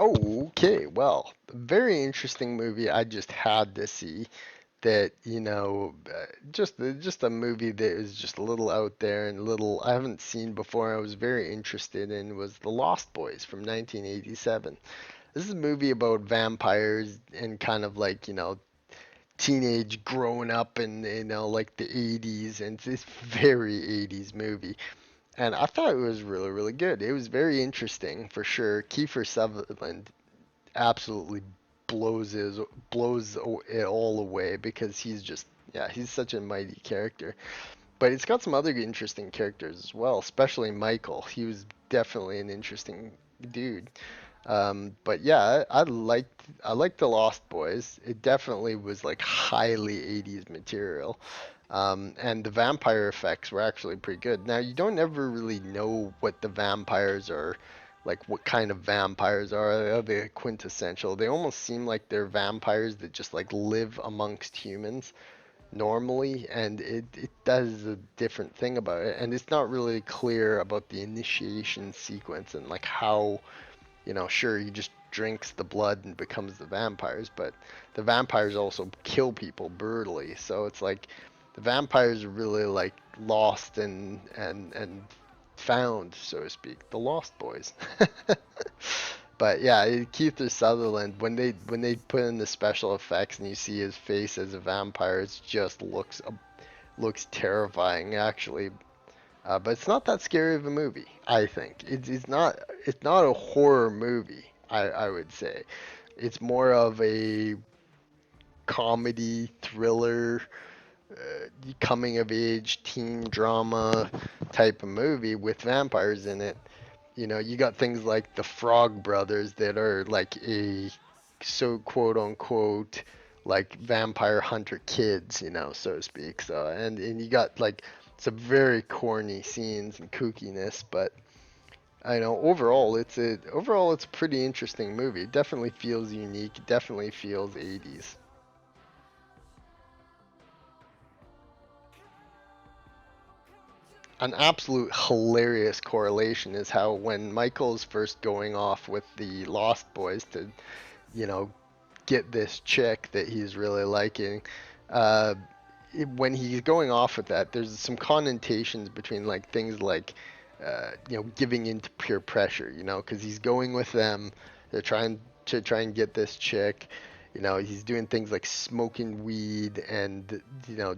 Okay, well, very interesting movie I just had to see that, just a movie that is just a little out there and a little I haven't seen before. I was very interested in was The Lost Boys from 1987. This is a movie about vampires and kind of like, teenage growing up in, like the 80s, and it's this very 80s movie. And I thought it was really, really good. It was very interesting for sure. Kiefer Sutherland absolutely blows it all away because he's just, yeah, he's such a mighty character. But it's got some other interesting characters as well, especially Michael. He was definitely an interesting dude. But yeah, I liked The Lost Boys. It definitely was like highly 80s material. And the vampire effects were actually pretty good. Now, you don't ever really know what the vampires are, like what kind of vampires are. Are they quintessential? They almost seem like they're vampires that just like live amongst humans normally, and it does a different thing about it. And it's not really clear about the initiation sequence and like how, sure, he just drinks the blood and becomes the vampires, but the vampires also kill people brutally. So it's like the vampires are really like lost and found, so to speak, the Lost Boys. But yeah, Keith Sutherland, when they put in the special effects and you see his face as a vampire, it just looks terrifying actually. But it's not that scary of a movie, I think. It's not a horror movie, I would say. It's more of a comedy, thriller, coming of age, teen drama type of movie with vampires in it. You got things like the Frog Brothers that are like a so quote unquote like vampire hunter kids, so to speak. So and you got like some very corny scenes and kookiness, but I know overall it's a pretty interesting movie. It definitely feels unique. It definitely feels 80s. An absolute hilarious correlation is how when Michael's first going off with the Lost Boys to, you know, get this chick that he's really liking, uh, when he's going off with that, there's some connotations between like things like, giving into peer pressure, because he's going with them. They're try and get this chick. He's doing things like smoking weed and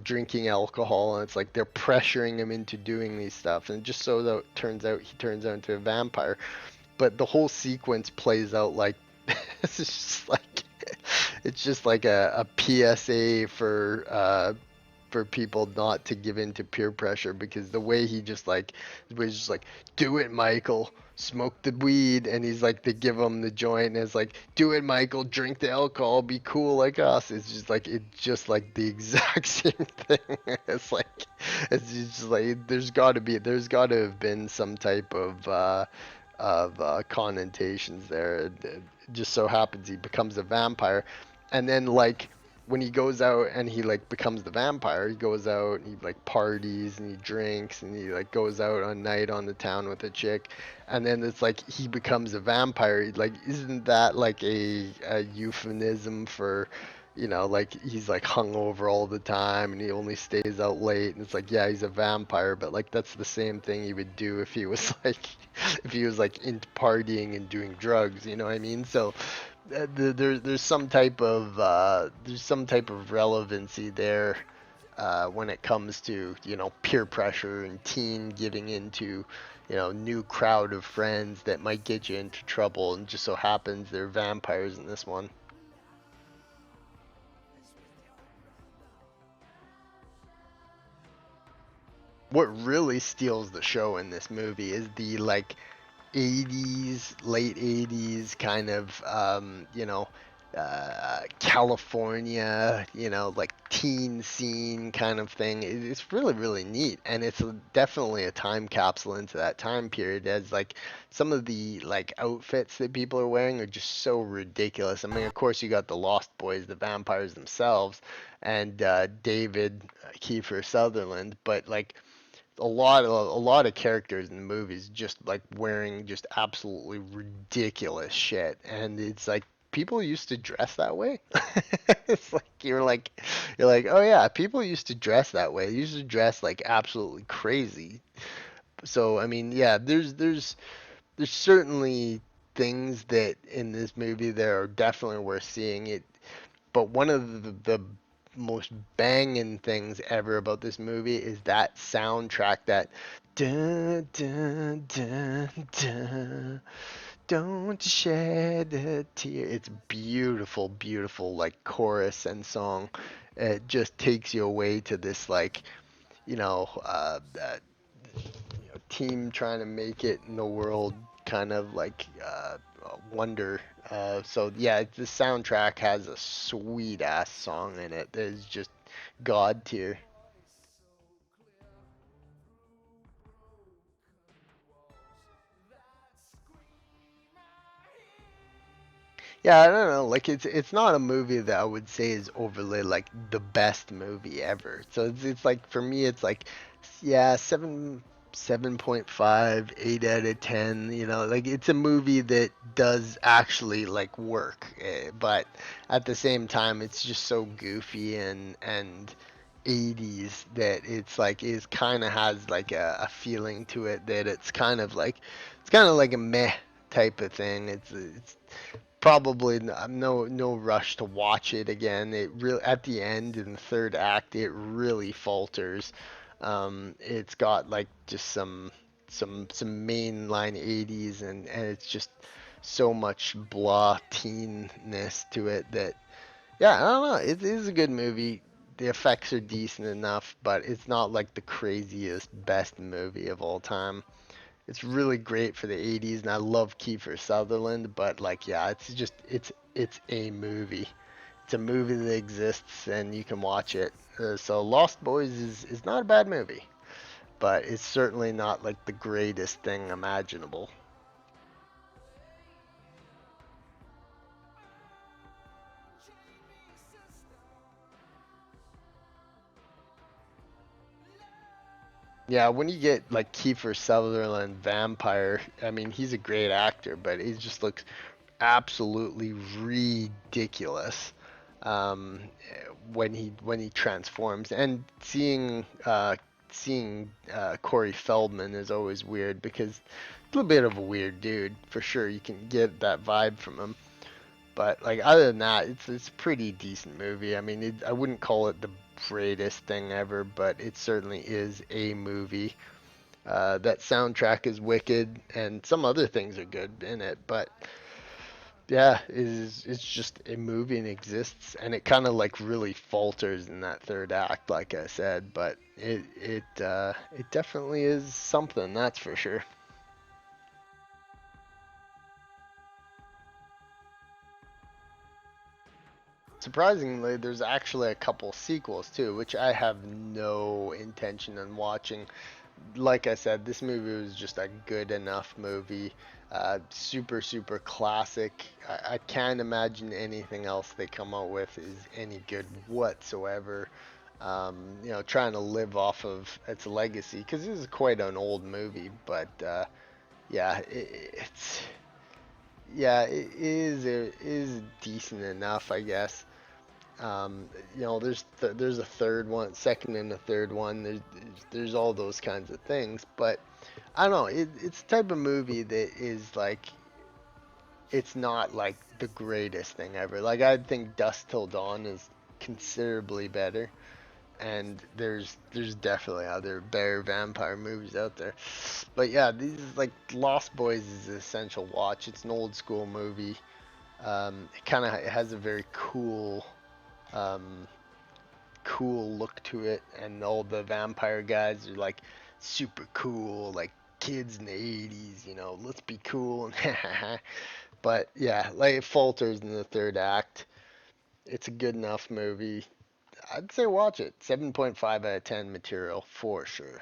drinking alcohol, and it's like they're pressuring him into doing these stuff, and just so that it turns out he turns out into a vampire. But the whole sequence plays out like it's just like it's just like a PSA for people not to give in to peer pressure, because the way he just like was just like, do it, Michael, smoke the weed, and he's like, they give him the joint and it's like, do it, Michael, drink the alcohol, be cool like us. It's just like the exact same thing. It's just like there's got to have been some type of connotations there. It just so happens he becomes a vampire, and then like when he goes out and he like becomes the vampire, he goes out and he like parties and he drinks and he like goes out on night on the town with a chick, and then it's like he becomes a vampire. Like, isn't that like a euphemism for, like he's like hungover all the time and he only stays out late, and it's like, yeah, he's a vampire, but like that's the same thing he would do if he was like if he was like into partying and doing drugs, you know what I mean? So there's some type of relevancy there, when it comes to peer pressure and teen giving into new crowd of friends that might get you into trouble, and just so happens they're vampires in this one. What really steals the show in this movie is the like 80s, late 80s kind of, California, like teen scene kind of thing. It's really, really neat. And it's definitely a time capsule into that time period, as like some of the like outfits that people are wearing are just so ridiculous. I mean, of course, you got the Lost Boys, the vampires themselves, and David Kiefer Sutherland, but like a lot of characters in the movies just like wearing just absolutely ridiculous shit, and it's like people used to dress that way. It's like you're like, oh yeah, people used to dress that way. They used to dress like absolutely crazy. So I mean, yeah, there's certainly things that in this movie that are definitely worth seeing. But one of the most banging things ever about this movie is that soundtrack, that dun dun dun dun, don't shed a tear. It's beautiful, beautiful, like chorus and song. It just takes you away to this like, team trying to make it in the world, kind of like wonder. So yeah, the soundtrack has a sweet ass song in it that is just god tier. Yeah, I don't know. Like it's not a movie that I would say is overly like the best movie ever. So it's like for me it's like yeah, 7.5, 8 out of 10, like it's a movie that does actually like work. But at the same time it's just so goofy and 80s that it's like it kind of has like a feeling to it that it's kind of like a meh type of thing. It's probably no rush to watch it again. It really at the end in the third act it really falters. It's got like just some mainline 80s and it's just so much blah teenness to it that yeah, I don't know. It is a good movie. The effects are decent enough, but it's not like the craziest best movie of all time. It's really great for the 80s, and I love Kiefer Sutherland, but like, yeah, it's a movie. It's a movie that exists, and you can watch it. So Lost Boys is not a bad movie, but it's certainly not like the greatest thing imaginable. Yeah, when you get like Kiefer Sutherland vampire, I mean, he's a great actor, but he just looks absolutely ridiculous um, when he transforms. And seeing Corey Feldman is always weird because he's a little bit of a weird dude for sure. You can get that vibe from him. But like other than that, it's a pretty decent movie. I mean, I wouldn't call it the greatest thing ever, but it certainly is a movie. That soundtrack is wicked, and some other things are good in it. But yeah, it's just a movie and exists, and it kind of like really falters in that third act, like I said. But it definitely is something, that's for sure. Surprisingly, there's actually a couple sequels too, which I have no intention on watching. Like I said, this movie was just a good enough movie. Super, super classic. I can't imagine anything else they come out with is any good whatsoever. Trying to live off of its legacy because this is quite an old movie, but yeah, it's yeah, it is decent enough, I guess. There's a third one, second and a third one. There's all those kinds of things, but I don't know. It's the type of movie that is like it's not like the greatest thing ever. Like I think Dust Till Dawn is considerably better, and there's definitely other better vampire movies out there. But yeah, these is like Lost Boys is an essential watch. It's an old school movie. It has a very um, cool look to it, and all the vampire guys are like super cool, like kids in the 80s, let's be cool. But yeah, like it falters in the third act. It's a good enough movie. I'd say watch it. 7.5 out of 10 material for sure.